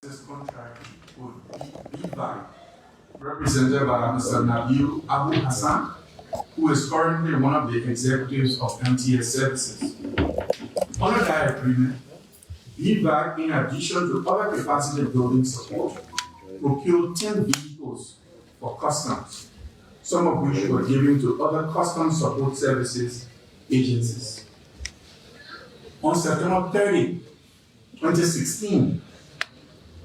Services contract with BVAC, represented by Mr. Nabil Abu Hassan, who is currently one of the executives of MTS Services. Under that agreement, BVAC, in addition to other capacity building support, procured 10 vehicles for customs, some of which were given to other customs support services agencies. On September 30, 2016,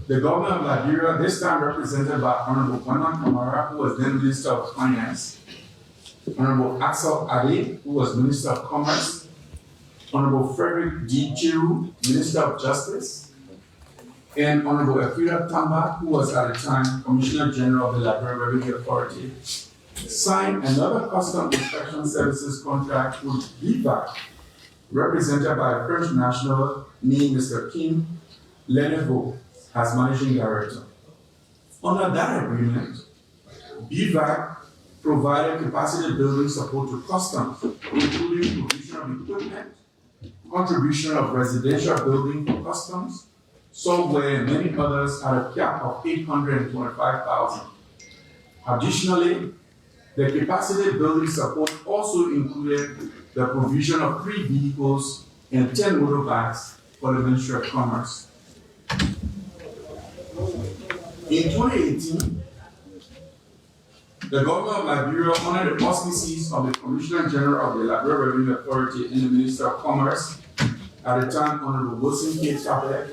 the government of Liberia, this time represented by Honorable Kwanan Kamara, who was then Minister of Finance, Honorable Axel Ade, who was Minister of Commerce, Honorable Frederick D. Chiru, Minister of Justice, and Honorable Efira Tamba, who was at the time Commissioner General of the Liberia Revenue Authority, signed another custom inspection services contract with BVAC, represented by a French national named Mr. Kim Leneveau as Managing Director. Under that agreement, BVAC provided capacity building support to customs, including provision of equipment, contribution of residential building for customs, software, and many others at a cap of $825,000. Additionally, the capacity building support also included the provision of 3 vehicles and 10 motorbikes for the Ministry of Commerce. In 2018, the government of Liberia, under the auspices of the Commissioner General of the Liberia Revenue Authority and the Minister of Commerce, at the time Honorable Wilson K. Chapek,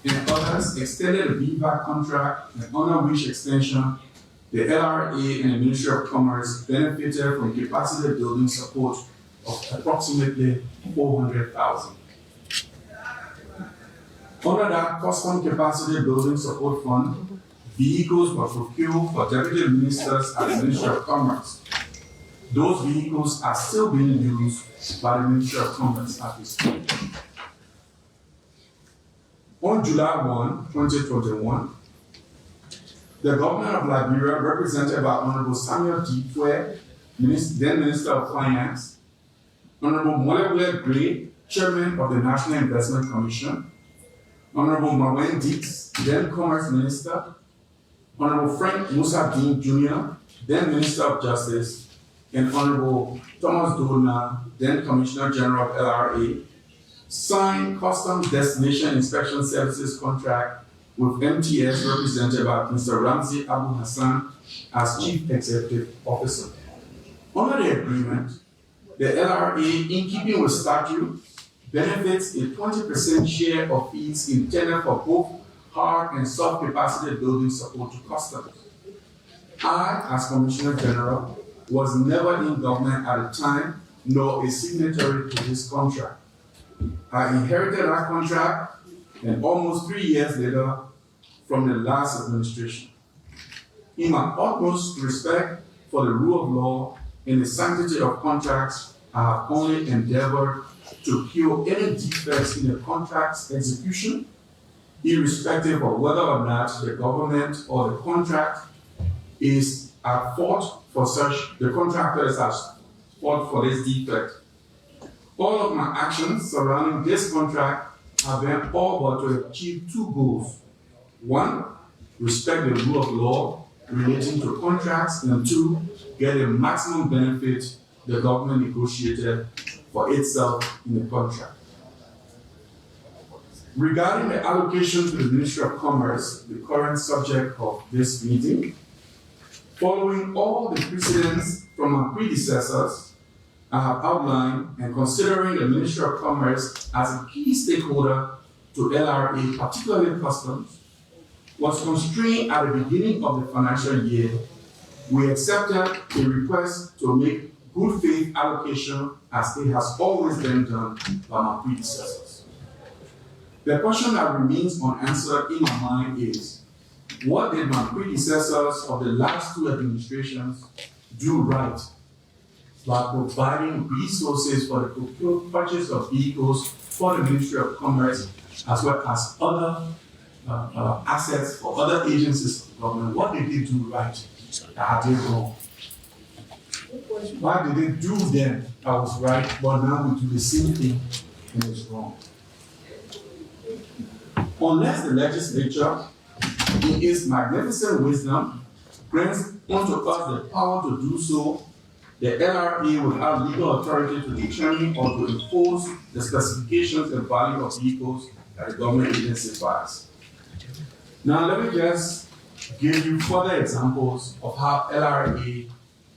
and others, extended a BVAC contract, and under which extension the LRA and the Ministry of Commerce benefited from capacity building support of approximately $400,000. Under that custom capacity building support fund, vehicles were procured for deputy ministers at the Ministry of Commerce. Those vehicles are still being used by the Ministry of Commerce at this point. On July 1, 2021, the government of Liberia, represented by Honorable Samuel D. Pue, then Minister of Finance, Honorable Molewule Gray, Chairman of the National Investment Commission, Honorable Marwan Dix, then Commerce Minister, Honorable Frank Musa Dean Jr., then Minister of Justice, and Honorable Thomas Dolna, then Commissioner General of LRA, signed Customs Destination Inspection Services contract with MTS, represented by Mr. Ramzi Abu Hassan as Chief Executive Officer. Under the agreement, the LRA, in keeping with statute, benefits a 20% share of fees intended for both hard and soft capacity building support to customs. I, as Commissioner General, was never in government at the time, nor a signatory to this contract. I inherited that contract, and almost 3 years later, from the last administration. In my utmost respect for the rule of law and the sanctity of contracts, I have only endeavored to cure any defects in the contract's execution, irrespective of whether or not the government or the contract is at fault for such, the contractor is at fault for this defect. All of my actions surrounding this contract have been all but to achieve 2 goals. 1, respect the rule of law relating to contracts, and 2, get the maximum benefit the government negotiated for itself in the contract. Regarding the allocation to the Ministry of Commerce, the current subject of this meeting, following all the precedents from my predecessors I have outlined, and considering the Ministry of Commerce as a key stakeholder to LRA, particularly customs, was constrained at the beginning of the financial year, we accepted a request to make good faith allocation as it has always been done by my predecessors. The question that remains unanswered in my mind is, what did my predecessors of the last 2 administrations do right by providing resources for the purchase of vehicles for the Ministry of Commerce, as well as other assets for other agencies of government? What did they do right that they wrong? Why did they do then that was right, but now we do the same thing and it's wrong? unless the legislature, in its magnificent wisdom, grants unto us the power to do so, the LRA will have legal authority to determine or to impose the specifications and value of vehicles that the government agency buys. Now, let me just give you further examples of how LRA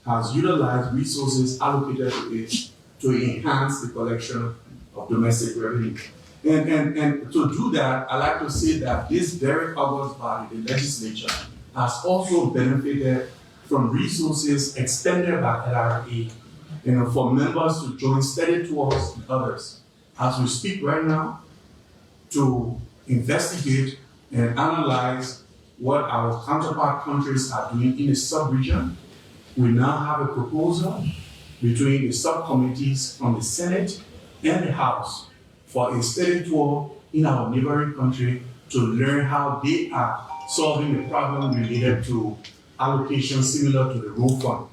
has utilized resources allocated to it to enhance the collection of domestic revenue. And to do that, I like to say that this very august body, the legislature, has also benefited from resources expended by LRA, for members to join steady towards others. As we speak right now, to investigate and analyze what our counterpart countries are doing in the sub-region, we now have a proposal between the subcommittees from the Senate and the House for a study tour in our neighboring country to learn how they are solving the problem related to allocations similar to the road fund.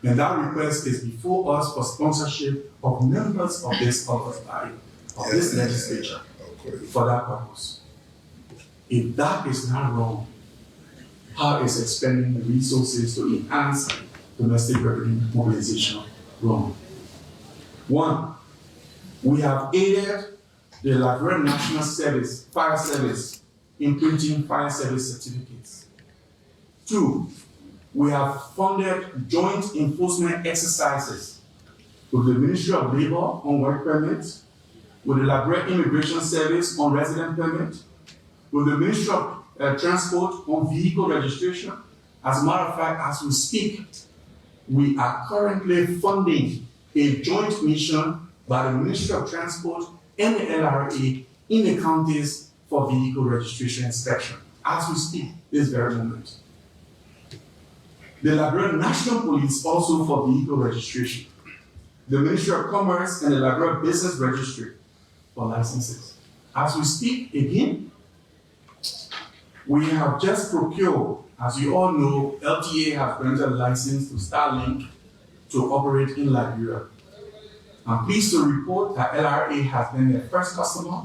And that request is before us for sponsorship of members of this august body, of this legislature, for that purpose. If that is not wrong, how is expending the resources to enhance domestic revenue mobilization wrong? One, we have aided the Liberia National Service, Fire Service, in printing fire service certificates. Two, we have funded joint enforcement exercises with the Ministry of Labor on work permits, with the Liberia Immigration Service on resident permit, with the Ministry of Transport on vehicle registration. As a matter of fact, as we speak, we are currently funding a joint mission by the Ministry of Transport and the LRA in the counties for vehicle registration inspection, as we speak, this very moment. The Liberia National Police also for vehicle registration. The Ministry of Commerce and the Liberia Business Registry for licenses. As we speak again, we have just procured, as you all know, LTA has granted a license to Starlink to operate in Liberia. I'm pleased to report that LRA has been their first customer.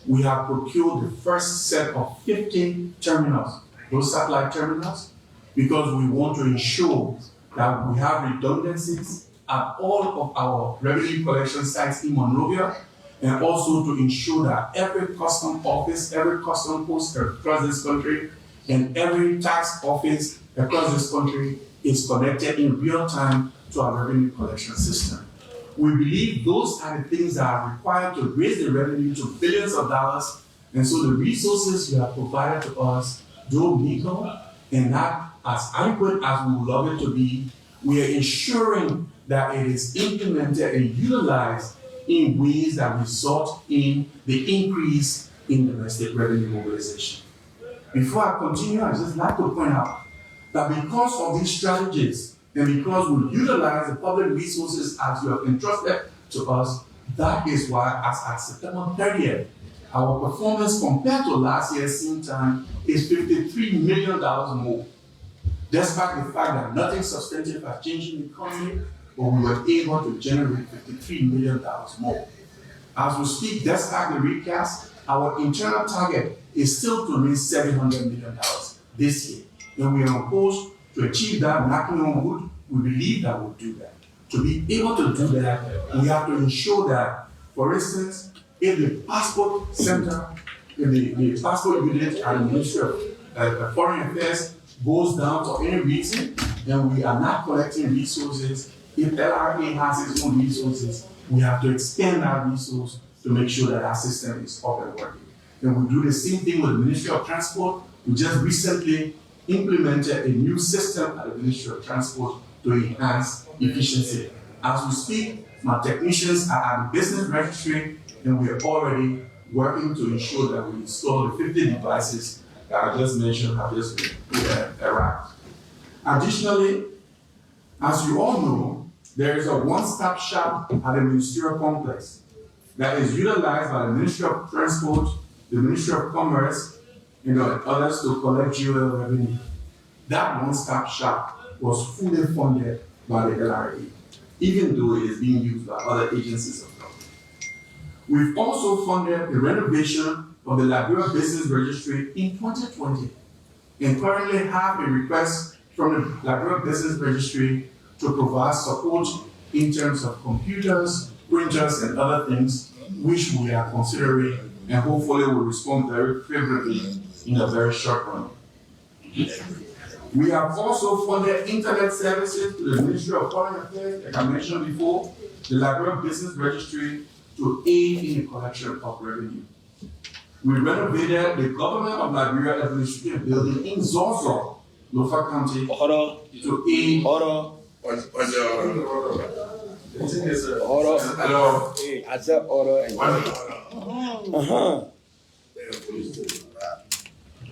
We have procured the first set of 15 terminals, those satellite terminals, because we want to ensure that we have redundancies at all of our revenue collection sites in Monrovia, and also to ensure that every custom office, every custom post across this country, and every tax office across this country is connected in real time to our revenue collection system. We believe those are the things that are required to raise the revenue to billions of dollars, and so the resources you have provided to us, though legal and not as adequate as we would love it to be, we are ensuring that it is implemented and utilized in ways that result in the increase in domestic revenue mobilization. Before I continue, I just like to point out that because of these strategies and because we utilize the public resources as you have entrusted to us, that is why as at September 30th, our performance compared to last year's same time is $53 million more. Despite the fact that nothing substantive has changed in the economy, but we were able to generate $53 million more. As we speak, despite the recast, our internal target is still to raise $700 million this year. And we are on course to achieve that, knocking on wood. We believe that we'll do that. To be able to do that, we have to ensure that, for instance, if the passport center, if the passport unit at the Ministry of Foreign Affairs goes down for any reason, and we are not collecting resources, if LRA has its own resources, we have to expand our resource to make sure that our system is up and working. And we do the same thing with the Ministry of Transport. We just recently implemented a new system at the Ministry of Transport to enhance efficiency. As we speak, my technicians are at the business registry, and we are already working to ensure that we install the 50 devices that I just mentioned have just been arrived. Additionally, as you all know, there is a one-stop shop at the ministerial complex that is utilized by the Ministry of Transport, the Ministry of Commerce, and others to collect GOL revenue. That one-stop shop was fully funded by the LRA, even though it is being used by other agencies of government. We've also funded the renovation of the Liberia Business Registry in 2020, and currently have a request from the Liberia Business Registry to provide support in terms of computers, printers, and other things, which we are considering, and hopefully will respond very favorably in a very short run. We have also funded internet services to the Ministry of Foreign Affairs, like I mentioned before, the Liberia Business Registry, to aid in the collection of revenue. We renovated the Government of Liberia Administrative Building in Zozo, Lofa County, to aid. Hello. I said order.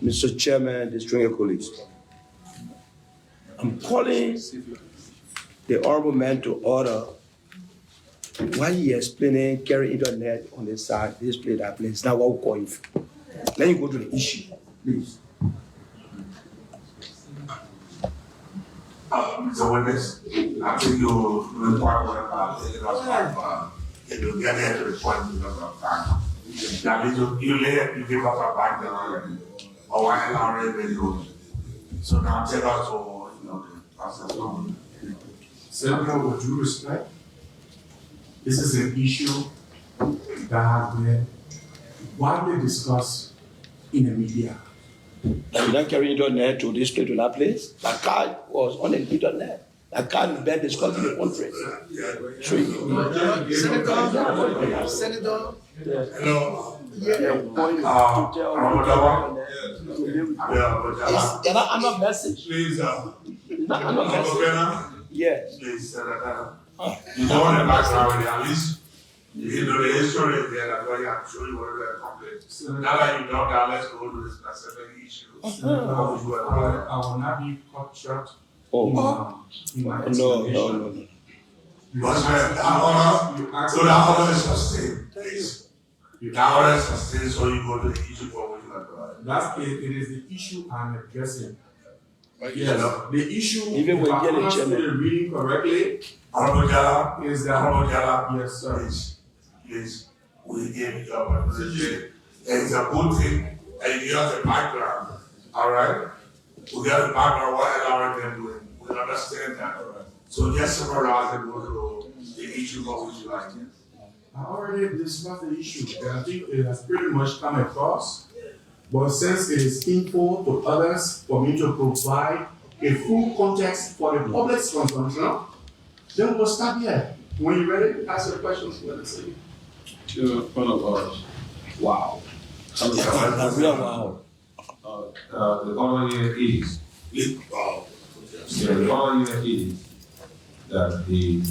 Mr. Chairman, distinguished colleagues, I'm calling the honorable man to order while he explaining carry internet on the side, this place, that place. Now what we call it. Let you go to the issue, please. Mr. Witness, I think you require what you get to the point because of time. Now, you give us a background already, or one LRA video. So now tell us all, the process on. Senator, with due respect, this is an issue that has been widely discussed in the media. That we don't carry internet to this place, to that place. That card was on the internet. That card is been discussed in the country. Senator. Hello. I'm not message. Please, I'm not message. Yes. Please, Senator. You know the background, at least you know the history there. That's why I'm showing you what we're complete. Now that you know that, let's go to the specific issue. I will not be cut short. In my No. But that order is sustained, please. That order is sustained, so you go to the issue for which you are doing. It is the issue I'm addressing. Yes. The issue, even when if I'm you're not reading correctly, Honorable Jala, is that yes, sir. Please, we give you our position. It's a good thing, and you have the background. All right? We got the background what LRA been doing. We understand that. So just summarize and go to the issue for which you like. I already discussed the issue, and I think it has pretty much come across. But since it is info to others for me to provide a full context for the public's consumption, then we'll start here. When you're ready, ask your questions. Let's see. To front of us. Wow. Wow. The order here is the order here is that the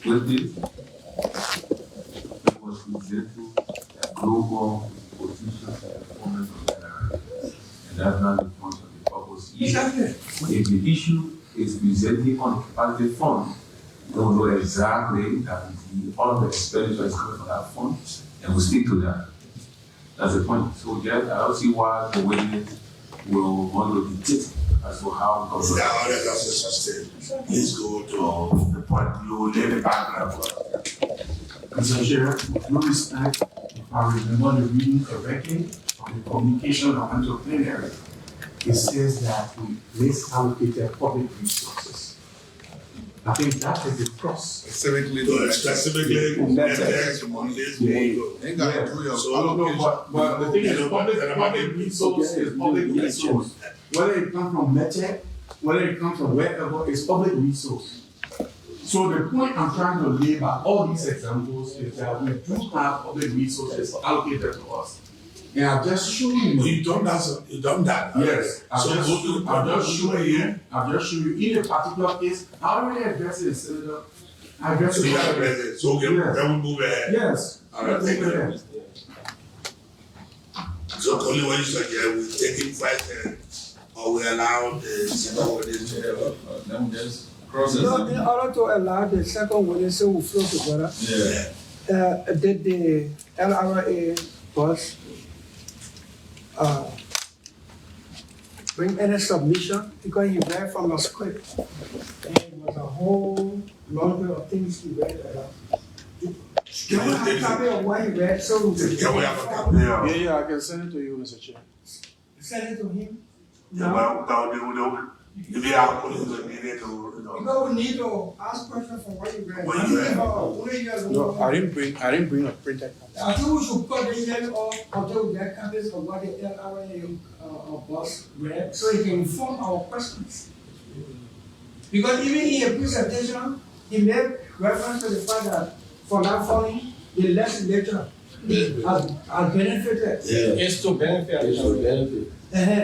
witness was presenting a global position and performance of the LRA. And that's not the point of the purpose. If the issue is presenting on the capacity fund, we don't know exactly that all of the expenditure is coming from that fund, and we stick to that. That's the point. So yeah, I don't see why the witness will want to dictate as to how to go. That order doesn't sustain. Please go to the point. You will lay the background for us. Mr. Chair, with due respect, if I remember the reading correctly of the communication of entrepreneur, it says that we misallocated public resources. I think that is the cross. Specifically, but the thing is, public resource is public resource. Whether it comes from METEC, whether it comes from wherever, it's public resource. So the point I'm trying to lay by all these examples is that we do have public resources allocated to us. And I've just shown you. You've done that. Yes. I've just shown you in a particular case. I already addressed it, Senator. I addressed it. So then we move ahead. Yes. All right, thank you. So only when you said, yeah, we take him first, or we allow the second witness to Let me just process No, it. in order to allow the second witness to flow together, Yeah. did the LRA boss bring any submission? Because he read from the script. And it was a whole lot of things he read. Can we have a copy of what he read so we Can we have a copy of? Yeah, I can send it to you, Mr. Chair. send it to him? Yeah, well, if they are police, they need to, Because we need to ask questions from what he read. What he read. No, I didn't bring a printed copy. I think we should put the email off until we get copies of what the LRA boss read, so he can inform our questions. Because even in a presentation, he made reference to the fact that for that funding, the legislature has benefited. It's to benefit.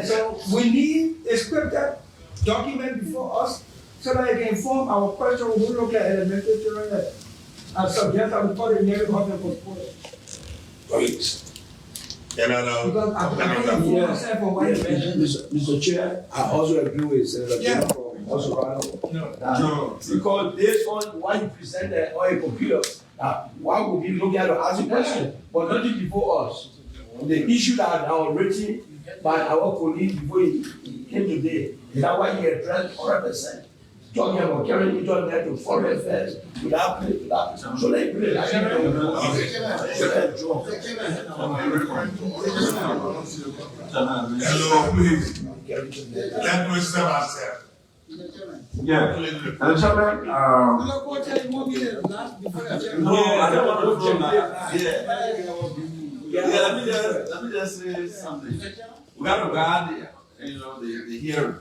So we need a scripted document before us so that it can inform our question when we look at elementary children as subjects that we call the nearly government postponement. police. And Because I can inform myself on what he read. Mr. Chair, I also agree with Senator Yeah. General from also because based on what you presented on a computer, why would we look at the answer question, but nothing before us. The issue that are written by our colleague before he came today, is that why he addressed 100%? Talking about carrying internet to foreign affairs without play, so let me hello, please. Let me step myself. Yeah, and Chairman, No, I don't want to go back. let me just say something. We got to guard, the hearing.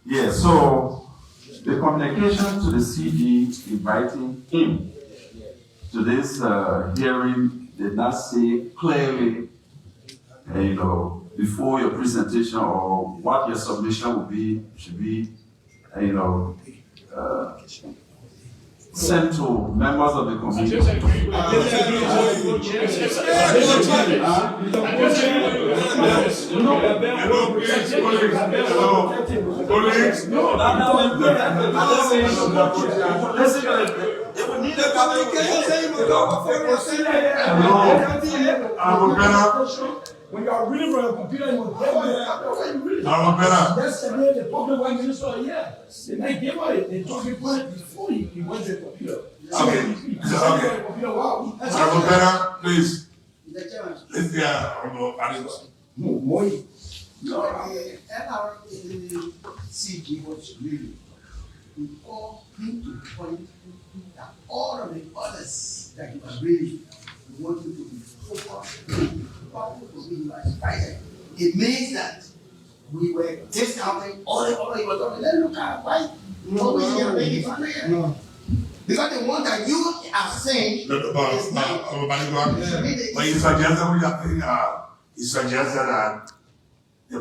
Yeah, so the communication to the CD inviting him to this hearing did not say clearly, before your presentation or what your submission will be, should be, sent to members of the committee. When you are reading from a computer, you will get yesterday, the public went minister here. They might give out the talking point before he went to the computer. Okay. Wow. Please. Let's hear Adim. More. No, LRC was really to call him to point that all of the others that he was really wanted to be focused it means that we were discounting all the other people talking. Let's look at why nobody can make it from here. No. Because the one that you are saying is not. But you suggested that the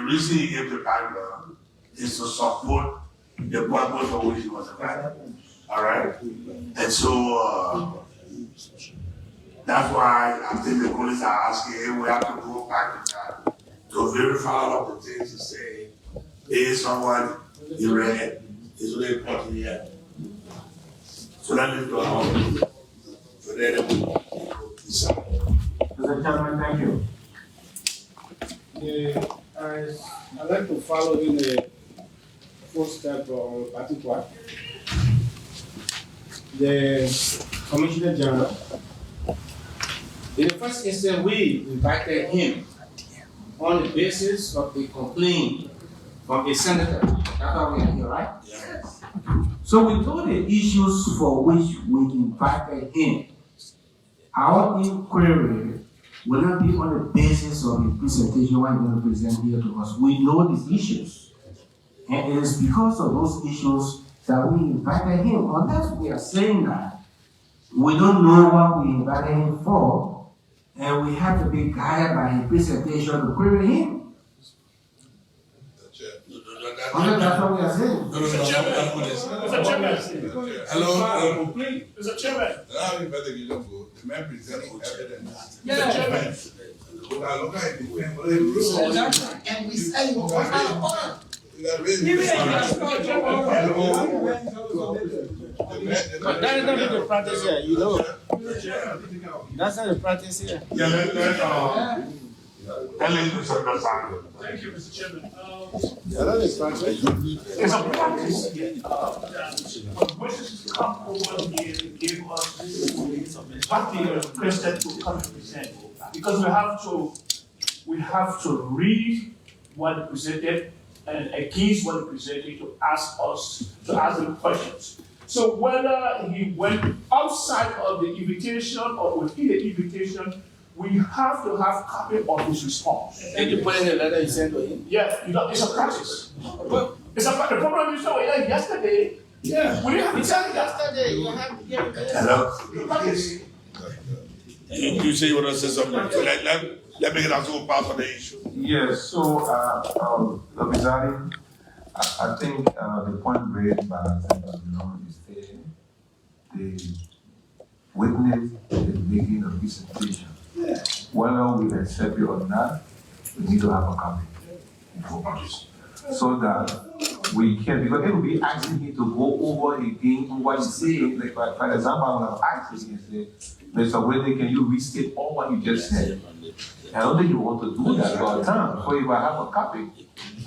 reason he gave the background is to support the purpose for which he was elected. All right? And so that's why I think the police are asking, hey, we have to go back to that to verify all of the things to say, is someone you read is really important here. So that is going on. So then Mr. Chairman, thank you. I'd like to follow in the footstep of particular. The Commissioner General. In the first instance, we invited him on the basis of a complaint from a senator. That's why we are here, right? Yes. So we know the issues for which we invited him. Our inquiry will not be on the basis of a presentation what he's going to present here to us. We know these issues. And it is because of those issues that we invited him. Unless we are saying that we don't know what we invited him for, and we have to be guided by his presentation to query him. That's what we are saying. Mr. Chairman. Hello. Mr. Chairman. The man presenting evidence. Yeah. And we say, what kind of order? But that is not the practice here, you know. That's not the practice here. Yeah, Thank you, Mr. Chairman. It's a practice when witnesses come over here and give us what they requested to come and present. Because we have to read what they presented and against what they presented to ask them questions. So whether he went outside of the invitation or within the invitation, we have to have copy of his response. Did you put in the letter you sent to him? Yeah, it's a practice. It's a the problem is so yesterday. Yeah, we didn't have to tell you yesterday. You have to give it. Hello. Practice. You say you want to say something? So let me get out to pass on the issue. Yes, so, Lobizari, I think the point raised by Senator is the witness is making a presentation. Whether we accept it or not, we need to have a copy so that we can, because it will be asking him to go over again on what he said. Like, for example, when I'm asking him, say, Mr. Whitney, can you restate all what you just said? I don't think you want to do that all the time. So if I have a copy,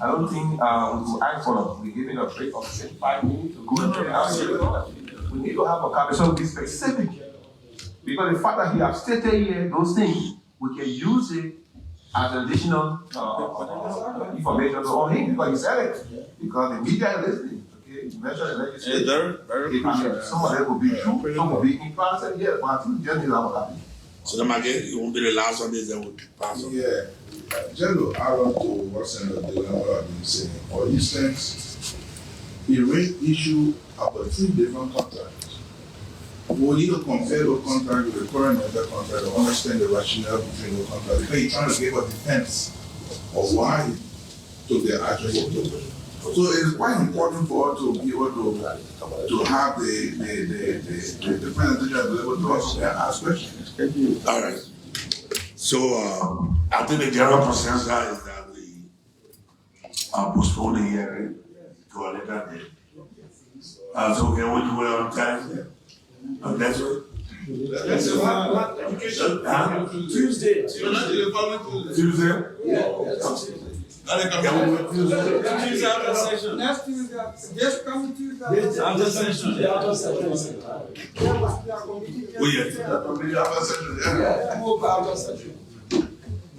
I don't think we will ask for we giving a break of 5 minutes to go into the house. We need to have a copy so be specific. Because the fact that he has stated here those things, we can use it as additional information on him because he said it. Because the media is listening. Okay, you mentioned the legislature. Some of them will be true, some will be impartial. Yeah, but I think just need to have a copy. So then again, it won't be the last one that will pass on. Yeah. General, I want to what Senator Delano has been saying. For instance, he raised issue about 3 different contracts. We need to compare the contract with the current other contract to understand the rationale between the contract. Because he's trying to give a defense of why he took the action he took. So it's quite important for us to be able to have the presentation available to us and ask questions. All right. So I think the general consensus is that we postpone the hearing to a later date. So can we do it on time? Next week? Tuesday. Tuesday? Yeah. Can we do it Tuesday? Next Tuesday, just come Tuesday. After session. Oh, yes.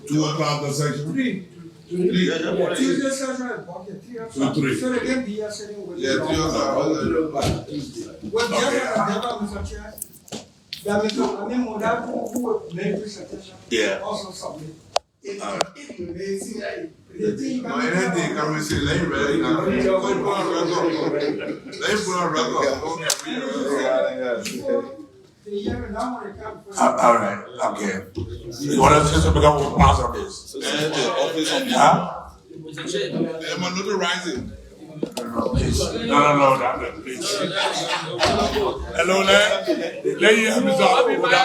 2 o'clock after session? 3. Tuesday session, okay, 3 o'clock. So 3. So they can be here sitting with Yeah, 3 o'clock. Well, Mr. Chair, that Mr. Adim Moda, who made presentation, Yeah. also submit. Anything can we say? Let him ready now. Let him put on record. All right, okay. You want to say something about pass on this? Huh? I'm notarizing. Please. No, please. Hello, let you have Mr. Moda.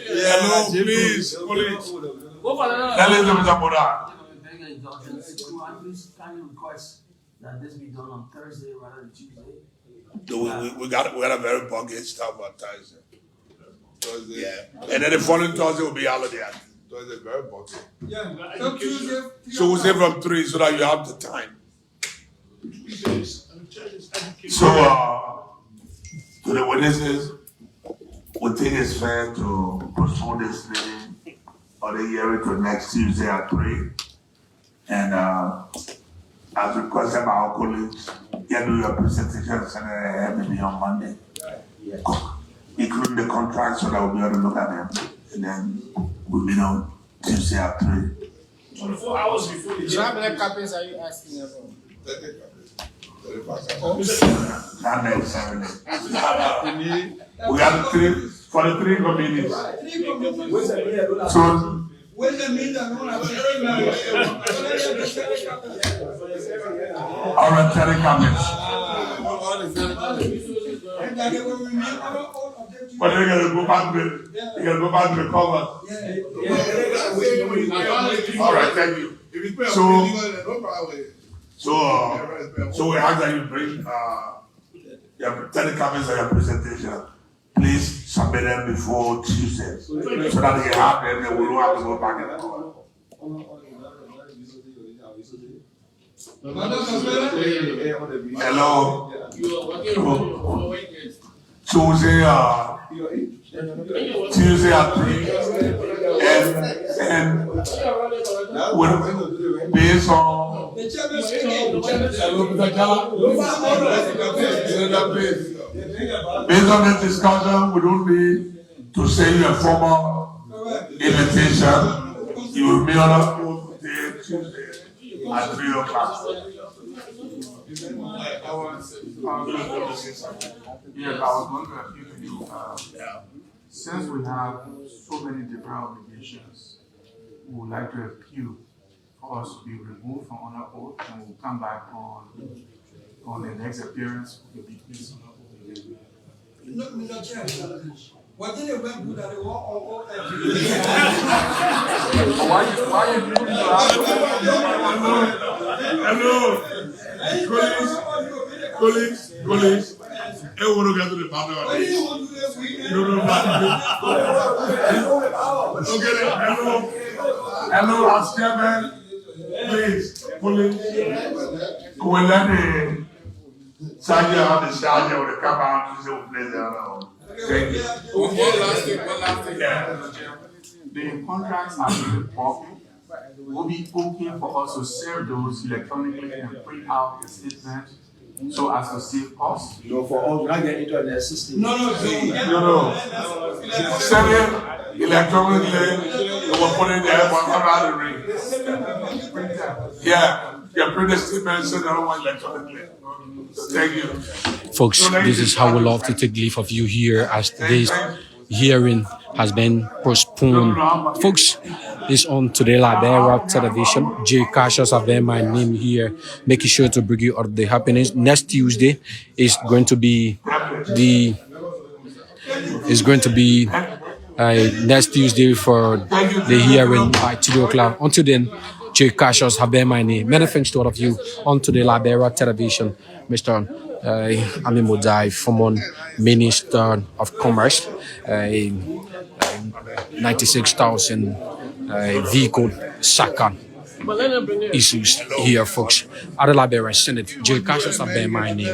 Hello, please, police. Let Mr. Moda. Kindly request that this be done on Thursday rather than Tuesday. We got a very buggy stuff on Thursday. Yeah. And then the following Thursday will be holiday. Thursday very buggy. Yeah, so Tuesday. So we'll say from 3 so that you have the time. So to the witnesses, we think it's fair to postpone this meeting or the hearing to next Tuesday at 3. And as requested by our colleagues, you do your presentation maybe on Monday, including the contracts, so that we'll be able to look at them. And then we'll meet on Tuesday at 3. 24 hours before the So how many copies are you asking for? 30 Not necessarily. We got 3 for the 3 committees. So When the meeting, all right, 30 comments. But they're gonna go back to the cover. All right, thank you. So we ask that you bring your 30 comments on your presentation. Please submit them before Tuesday so that they can have them and we don't have to go back and forth. Hello. Tuesday at 3, and based on this discussion, we don't need to send you a formal invitation. You will be on a full day Tuesday at 3 o'clock. Yes, I was going to appeal to you. Since we have so many different obligations, we would like to appeal for us to be removed from honor oath, and we'll come back on the next appearance. We'll be placed on oath. Mr. Chair, what did they went do that they were all Why you doing that? Colleagues. Everyone will get to the panel. Hello, as chairman, please, police, we'll let the sergeant have the sergeant with the come out to say place there. Thank you. One last thing. The contracts are being proper. Will be okay for us to serve those electronically and print out the statement so as to save costs? No, for us, we not get into the system. No. Send it electronically, we will put it there for another ring. Yeah, print the statement, send the other one electronically. Thank you. Folks, this is how we love to take leave of you here as today's hearing has been postponed. Folks, it's on Today Liberia television. J. Cassius have been my name here, making sure to bring you all the happenings. Next Tuesday is going to be next Tuesday for the hearing by 2 o'clock. Until then, J. Cassius have been my name. Many thanks to all of you on Today Liberia television. Mr. Adim Moda, former Minister of Commerce, 96,000 vehicle SACA issues here, folks. At the Liberia Senate, J. Cassius have been my name.